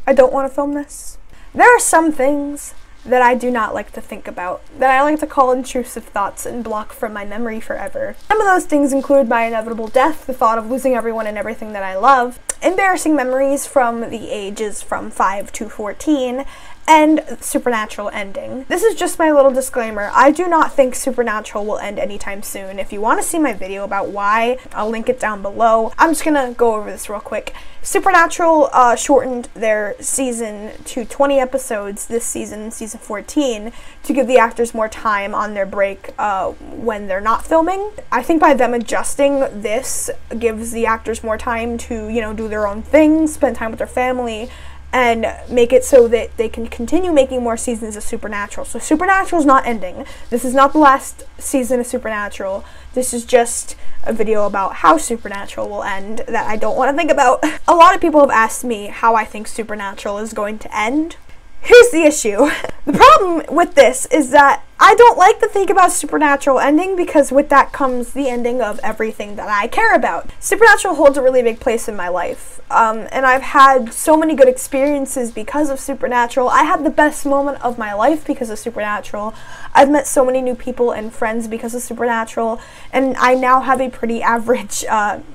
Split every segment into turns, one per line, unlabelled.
I don't want to film this. There are some things that I do not like to think about, that I like to call intrusive thoughts and block from my memory forever. Some of those things include my inevitable death, the thought of losing everyone and everything that I love, embarrassing memories from the ages from 5 to 14, and Supernatural ending. This is just my little disclaimer. I do not think Supernatural will end anytime soon. If you want to see my video about why, I'll link it down below. I'm just gonna go over this real quick. Supernatural shortened their season to 20 episodes this season, season 14, to give the actors more time on their break when they're not filming. I think by them adjusting this gives the actors more time to, you know, do their own things, spend time with their family, and make it so that they can continue making more seasons of Supernatural. So Supernatural is not ending. This is not the last season of Supernatural. This is just a video about how Supernatural will end that I don't want to think about. A lot of people have asked me how I think Supernatural is going to end. Here's the issue. The problem with this is that I don't like to think about Supernatural ending, because with that comes the ending of everything that I care about. Supernatural holds a really big place in my life, and I've had so many good experiences because of Supernatural. I had the best moment of my life because of Supernatural. I've met so many new people and friends because of Supernatural, and I now have a pretty average,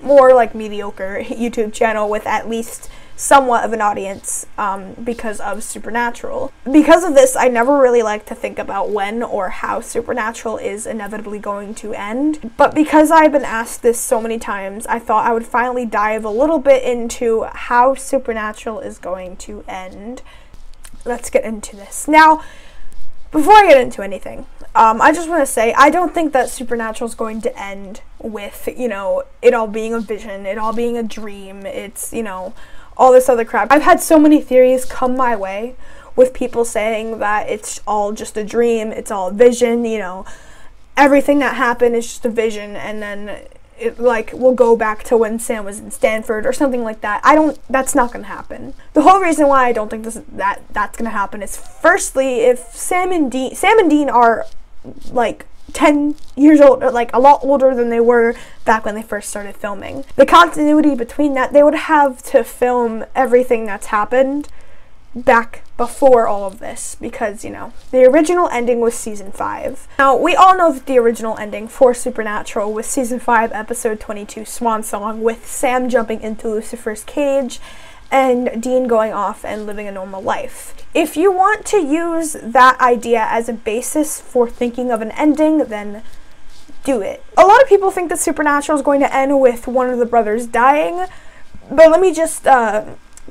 more like mediocre YouTube channel with at least somewhat of an audience because of Supernatural. Because of this, I never really like to think about when or how Supernatural is inevitably going to end. But because I've been asked this so many times, I thought I would finally dive a little bit into how Supernatural is going to end. Let's get into this. Now, before I get into anything, I just want to say, I don't think that Supernatural is going to end with, you know, it all being a vision, it all being a dream, it's, you know, all this other crap. I've had so many theories come my way with people saying that it's all just a dream, it's all a vision, you know, everything that happened is just a vision, and then it, like, will go back to when Sam was in Stanford or something like that. That's not gonna happen. The whole reason why I don't think that's gonna happen is, firstly, if Sam and Dean are, like, 10 years old, or like a lot older than they were back when they first started filming. The continuity between that, they would have to film everything that's happened back before all of this, because, you know, the original ending was season 5. Now, we all know that the original ending for Supernatural was season 5, episode 22, Swan Song, with Sam jumping into Lucifer's cage and Dean going off and living a normal life. If you want to use that idea as a basis for thinking of an ending, then do it. A lot of people think that Supernatural is going to end with one of the brothers dying, but let me just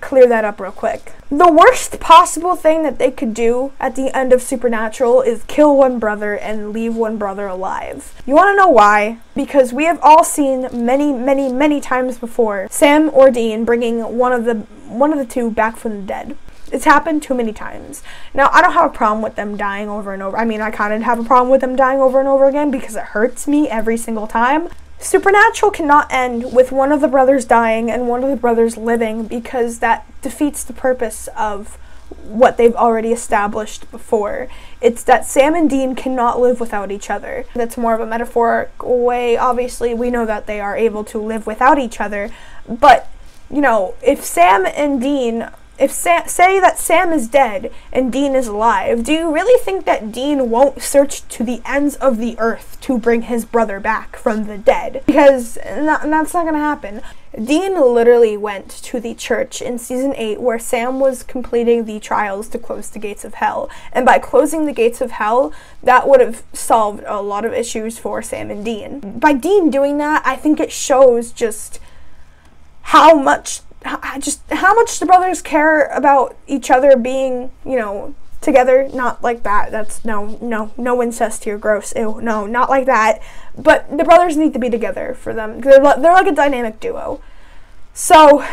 clear that up real quick. The worst possible thing that they could do at the end of Supernatural is kill one brother and leave one brother alive. You want to know why? Because we have all seen many times before Sam or Dean bringing one of the two back from the dead. It's happened too many times. Now, I don't have a problem with them dying over and over. I mean, I kind of have a problem with them dying over and over again because it hurts me every single time. Supernatural cannot end with one of the brothers dying and one of the brothers living, because that defeats the purpose of what they've already established before. It's that Sam and Dean cannot live without each other. That's more of a metaphorical way. Obviously, we know that they are able to live without each other, but, you know, if Sam and Dean... say that Sam is dead and Dean is alive, do you really think that Dean won't search to the ends of the earth to bring his brother back from the dead? Because that's not gonna happen. Dean literally went to the church in season 8 where Sam was completing the trials to close the gates of hell. And by closing the gates of hell, that would have solved a lot of issues for Sam and Dean. By Dean doing that, I think it shows just how much the brothers care about each other being, you know, together. Not like that. That's no incest here, gross. Ew, no, not like that. But the brothers need to be together for them. They're like a dynamic duo. So,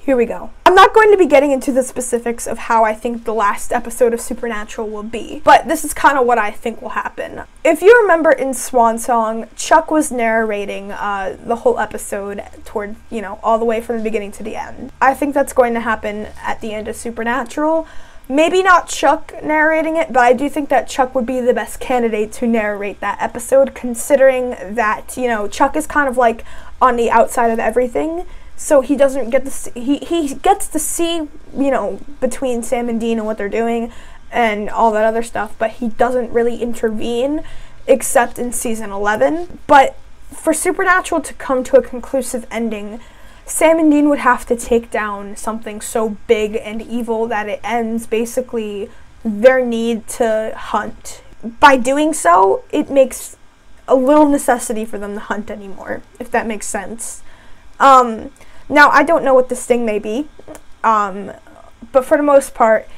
here we go. I'm not going to be getting into the specifics of how I think the last episode of Supernatural will be, but this is kind of what I think will happen. If you remember in Swan Song, Chuck was narrating the whole episode toward, you know, all the way from the beginning to the end. I think that's going to happen at the end of Supernatural. Maybe not Chuck narrating it, but I do think that Chuck would be the best candidate to narrate that episode, considering that, you know, Chuck is kind of like on the outside of everything. so he doesn't get to see, he gets to see, you know, between Sam and Dean and what they're doing and all that other stuff, but he doesn't really intervene except in season 11. But for Supernatural to come to a conclusive ending, Sam and Dean would have to take down something so big and evil that it ends basically their need to hunt. By doing so, it makes a little necessity for them to hunt anymore, if that makes sense. Now, I don't know what this thing may be, but for the most part,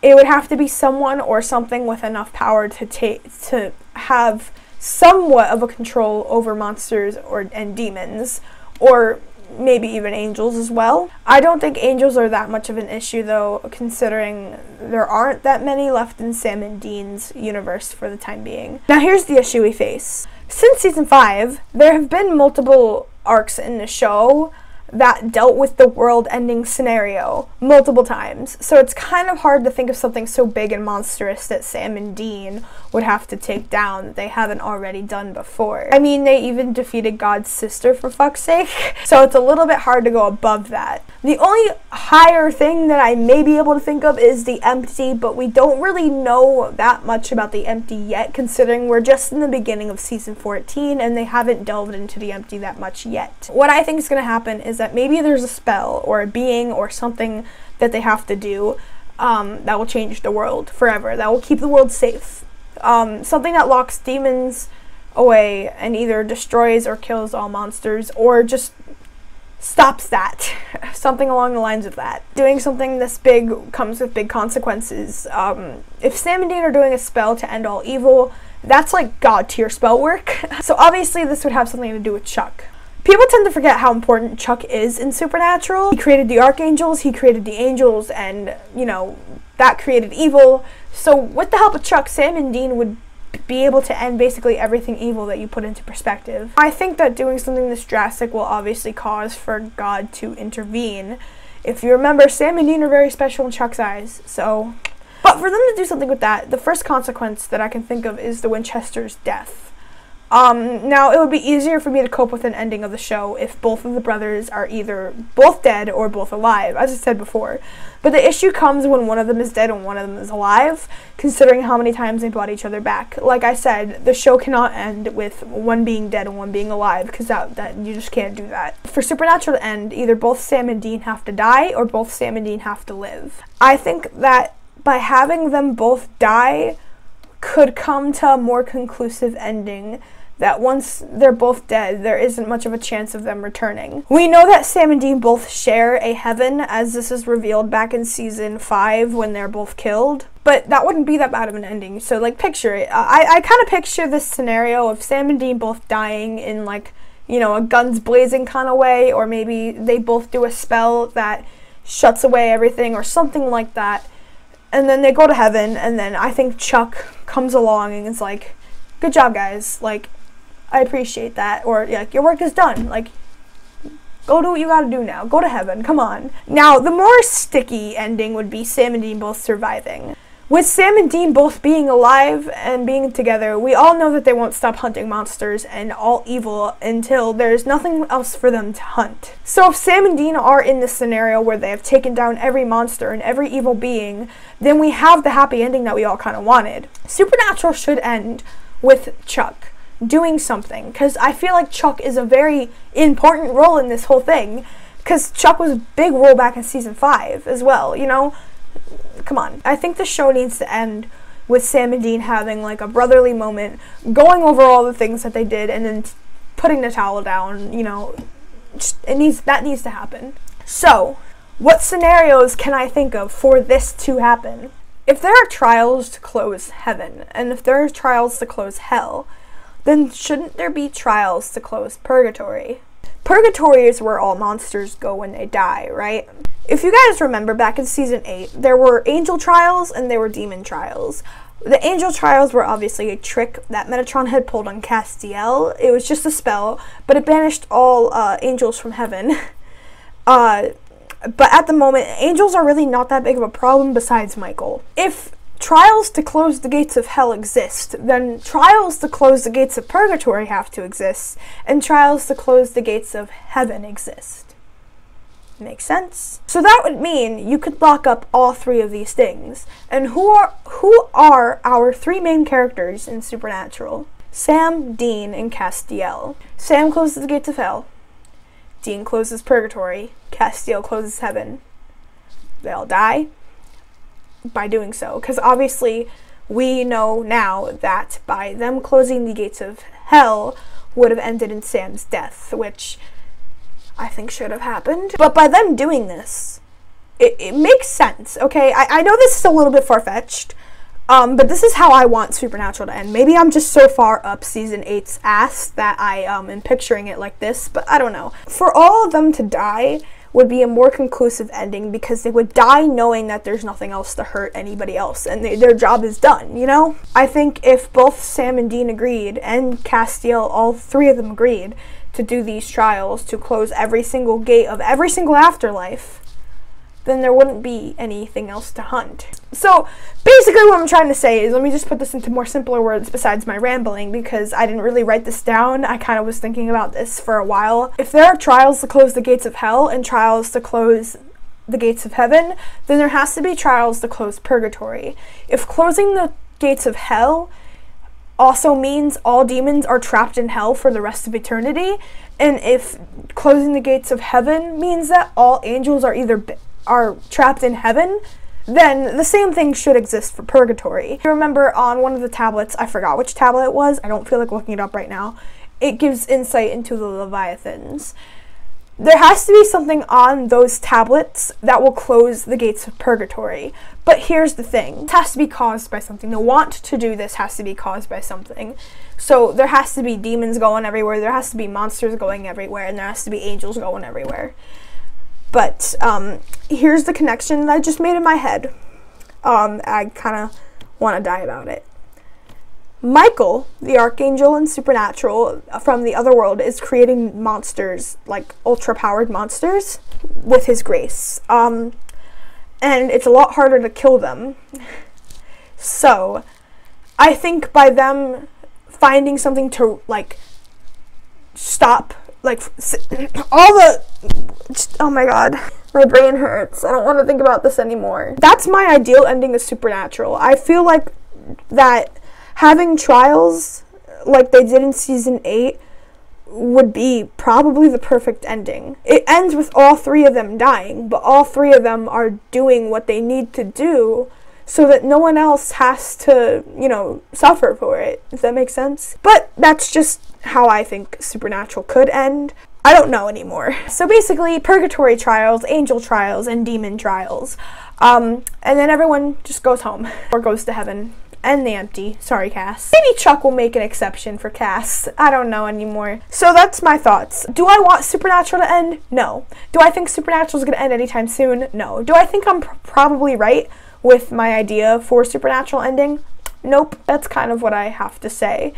it would have to be someone or something with enough power to have somewhat of a control over monsters and demons, or maybe even angels as well. I don't think angels are that much of an issue, though, considering there aren't that many left in Sam and Dean's universe for the time being. Now here's the issue we face. Since season 5, there have been multiple arcs in the show that dealt with the world-ending scenario multiple times, so it's kind of hard to think of something so big and monstrous that Sam and Dean would have to take down that they haven't already done before. I mean, they even defeated God's sister, for fuck's sake, so it's a little bit hard to go above that. The only higher thing that I may be able to think of is the Empty, but we don't really know that much about the Empty yet, considering we're just in the beginning of season 14 and they haven't delved into the Empty that much yet. What I think is going to happen is that maybe there's a spell or a being or something that they have to do that will change the world forever, that will keep the world safe. Something that locks demons away and either destroys or kills all monsters, or just stops that. Something along the lines of that. Doing something this big comes with big consequences. If Sam and Dean are doing a spell to end all evil, that's like God tier spell work. So obviously this would have something to do with Chuck. People tend to forget how important Chuck is in Supernatural. He created the archangels, he created the angels, and, you know, that created evil. So with the help of Chuck, Sam and Dean would be able to end basically everything evil that you put into perspective. I think that doing something this drastic will obviously cause for God to intervene. If you remember, Sam and Dean are very special in Chuck's eyes, so... But for them to do something with that, the first consequence that I can think of is the Winchester's death. Now, it would be easier for me to cope with an ending of the show if both of the brothers are either both dead or both alive, as I said before. But the issue comes when one of them is dead and one of them is alive, considering how many times they brought each other back. Like I said, the show cannot end with one being dead and one being alive, because that you just can't do that. For Supernatural to end, either both Sam and Dean have to die, or both Sam and Dean have to live. I think that by having them both die could come to a more conclusive ending, that once they're both dead, there isn't much of a chance of them returning. We know that Sam and Dean both share a heaven, as this is revealed back in season 5 when they're both killed, but that wouldn't be that bad of an ending. So, like, picture it. I kind of picture this scenario of Sam and Dean both dying in, like, you know, a guns blazing kind of way, or maybe they both do a spell that shuts away everything or something like that, and then they go to heaven, and then I think Chuck comes along and is like, good job, guys, like, I appreciate that, or like, your work is done, like, go do what you gotta do now, go to heaven, come on. Now, the more sticky ending would be Sam and Dean both surviving. With Sam and Dean both being alive and being together, we all know that they won't stop hunting monsters and all evil until there's nothing else for them to hunt. So if Sam and Dean are in this scenario where they have taken down every monster and every evil being, then we have the happy ending that we all kind of wanted. Supernatural should end with Chuck doing something, because I feel like Chuck is a very important role in this whole thing, because Chuck was a big role back in season 5 as well, you know? Come on. I think the show needs to end with Sam and Dean having like a brotherly moment, going over all the things that they did, and then putting the towel down, you know? That needs to happen. So, what scenarios can I think of for this to happen? If there are trials to close heaven, and if there are trials to close hell, then shouldn't there be trials to close Purgatory? Purgatory is where all monsters go when they die, right? If you guys remember, back in season 8, there were angel trials and there were demon trials. The angel trials were obviously a trick that Metatron had pulled on Castiel. It was just a spell, but it banished all angels from heaven. But at the moment, angels are really not that big of a problem besides Michael. If trials to close the gates of hell exist, then trials to close the gates of Purgatory have to exist, and trials to close the gates of heaven exist. Makes sense. So that would mean you could lock up all three of these things. And who are our three main characters in Supernatural? Sam, Dean, and Castiel. Sam closes the gates of hell. Dean closes Purgatory. Castiel closes heaven. They all die by doing so. Because obviously we know now that by them closing the gates of hell would have ended in Sam's death, which I think should have happened. But by them doing this, it makes sense, okay? I know this is a little bit far-fetched, but this is how I want Supernatural to end. Maybe I'm just so far up season 8's ass that I am picturing it like this, but I don't know. For all of them to die would be a more conclusive ending, because they would die knowing that there's nothing else to hurt anybody else, and their job is done, you know? I think if both Sam and Dean agreed, and Castiel, all three of them agreed, to do these trials, to close every single gate of every single afterlife, then there wouldn't be anything else to hunt. So basically what I'm trying to say is, let me just put this into more simpler words besides my rambling, because I didn't really write this down. I kind of was thinking about this for a while. If there are trials to close the gates of hell and trials to close the gates of heaven, then there has to be trials to close Purgatory. If closing the gates of hell also means all demons are trapped in hell for the rest of eternity, and if closing the gates of heaven means that all angels are trapped in heaven, then the same thing should exist for Purgatory. You remember on one of the tablets, I forgot which tablet it was, I don't feel like looking it up right now, it gives insight into the Leviathans. There has to be something on those tablets that will close the gates of Purgatory. But here's the thing. It has to be caused by something. The want to do this has to be caused by something. So there has to be demons going everywhere, there has to be monsters going everywhere, and there has to be angels going everywhere. But here's the connection that I just made in my head. I kind of want to die about it. Michael, the archangel in Supernatural from the other world, is creating monsters, like ultra-powered monsters, with his grace. And it's a lot harder to kill them. So I think by them finding something to, like, stop, like, all the... Oh my god. My brain hurts. I don't want to think about this anymore. That's my ideal ending of Supernatural. I feel like that having trials like they did in season 8 would be probably the perfect ending. It ends with all three of them dying, but all three of them are doing what they need to do so that no one else has to, you know, suffer for it, if that makes sense. But that's just how I think Supernatural could end. I don't know anymore. So basically, Purgatory trials, angel trials, and demon trials. And then everyone just goes home, or goes to heaven. And the empty. Sorry, Cass. Maybe Chuck will make an exception for Cass. I don't know anymore. So that's my thoughts. Do I want Supernatural to end? No. Do I think Supernatural is going to end anytime soon? No. Do I think I'm probably right with my idea for Supernatural ending? Nope. That's kind of what I have to say.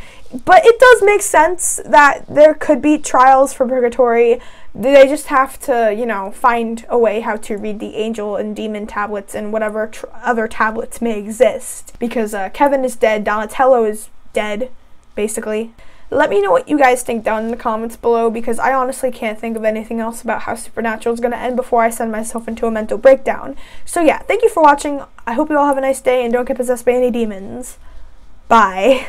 But it does make sense that there could be trials for Purgatory. They just have to, you know, find a way how to read the angel and demon tablets and whatever other tablets may exist. Because Kevin is dead, Donatello is dead, basically. Let me know what you guys think down in the comments below, because I honestly can't think of anything else about how Supernatural is going to end before I send myself into a mental breakdown. So yeah, thank you for watching. I hope you all have a nice day and don't get possessed by any demons. Bye.